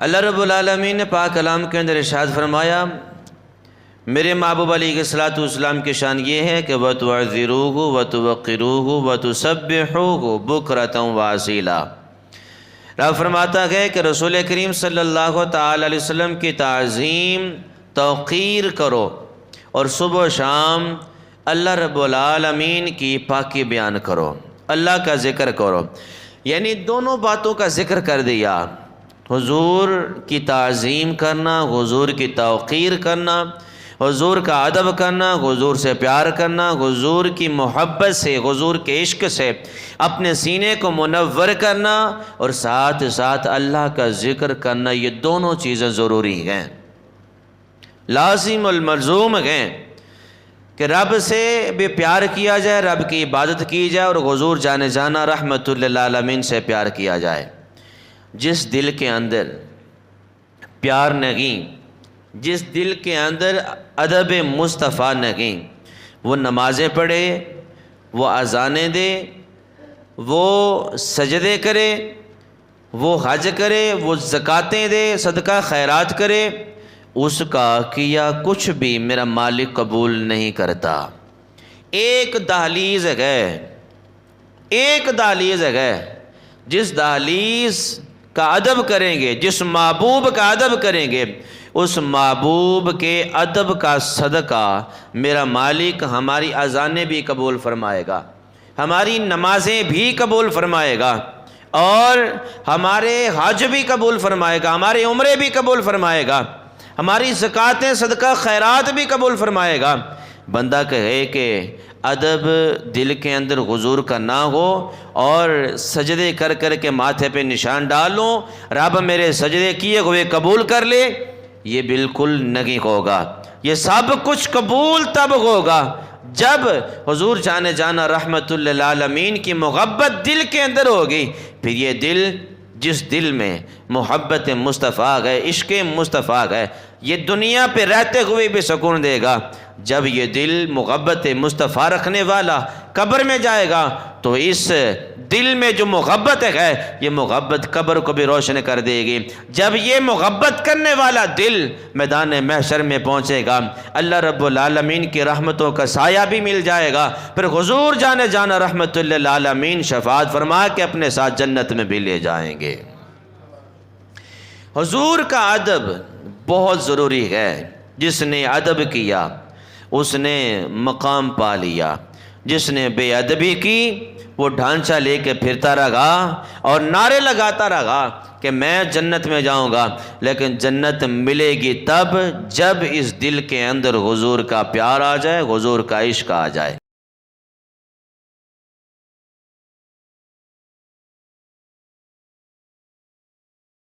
اللہ رب العالمین نے پاک کلام کے اندر ارشاد فرمایا، میرے محبوب علیہ الصلوۃ والسلام کی شان یہ ہے کہ وَتُعَذِّرُوهُ وَتُوَقِّرُوهُ وَتُسَبِّحُوهُ بُكْرَةً وَأَصِيلًا۔ رب فرماتا ہے کہ رسول کریم صلی اللہ تعالی علیہ وسلم کی تعظیم توقیر کرو اور صبح و شام اللہ رب العالمین کی پاکی بیان کرو، اللہ کا ذکر کرو۔ یعنی دونوں باتوں کا ذکر کر دیا، حضور کی تعظیم کرنا، حضور کی توقیر کرنا، حضور کا ادب کرنا، حضور سے پیار کرنا، حضور کی محبت سے، حضور کے عشق سے اپنے سینے کو منور کرنا، اور ساتھ ساتھ اللہ کا ذکر کرنا، یہ دونوں چیزیں ضروری ہیں، لازم الملزوم ہیں کہ رب سے بھی پیار کیا جائے، رب کی عبادت کی جائے، اور حضور جانے جانا رحمت للعالمین سے پیار کیا جائے۔ جس دل کے اندر پیار نہیں، جس دل کے اندر ادب مصطفیٰ نہیں، وہ نمازیں پڑھے، وہ اذانیں دے، وہ سجدے کرے، وہ حج کرے، وہ زکاتیں دے، صدقہ خیرات کرے، اس کا کیا کچھ بھی میرا مالک قبول نہیں کرتا۔ ایک دہلیز ہے، ایک دہلیز ہے، جس دہلیز کا ادب کریں گے، جس محبوب کا ادب کریں گے، اس محبوب کے ادب کا صدقہ میرا مالک ہماری اذانیں بھی قبول فرمائے گا، ہماری نمازیں بھی قبول فرمائے گا، اور ہمارے حج بھی قبول فرمائے گا، ہمارے عمرے بھی قبول فرمائے گا، ہماری زکاتیں صدقہ خیرات بھی قبول فرمائے گا۔ بندہ کہے کہ ادب دل کے اندر حضور کا نہ ہو اور سجدے کر کر کے ماتھے پہ نشان ڈالوں، رب میرے سجدے کیے ہوئے قبول کر لے، یہ بالکل نہیں ہوگا۔ یہ سب کچھ قبول تب ہوگا جب حضور جانے جانا رحمت للعالمین کی محبت دل کے اندر ہوگی۔ پھر یہ دل، جس دل میں محبت مصطفیٰ ہے، عشق مصطفیٰ ہے، یہ دنیا پہ رہتے ہوئے بھی سکون دے گا۔ جب یہ دل محبت مصطفیٰ رکھنے والا قبر میں جائے گا تو اس دل میں جو محبت ہے، یہ محبت قبر کو بھی روشن کر دے گی۔ جب یہ محبت کرنے والا دل میدان محشر میں پہنچے گا، اللہ رب العالمین کی رحمتوں کا سایہ بھی مل جائے گا، پھر حضور جانے جانا رحمت للعالمین شفاعت فرما کے اپنے ساتھ جنت میں بھی لے جائیں گے۔ حضور کا ادب بہت ضروری ہے۔ جس نے ادب کیا اس نے مقام پا لیا، جس نے بے ادبی کی وہ ڈھانچہ لے کے پھرتا رہا اور نعرے لگاتا رہا کہ میں جنت میں جاؤں گا، لیکن جنت ملے گی تب جب اس دل کے اندر حضور کا پیار آ جائے، حضور کا عشق آ جائے۔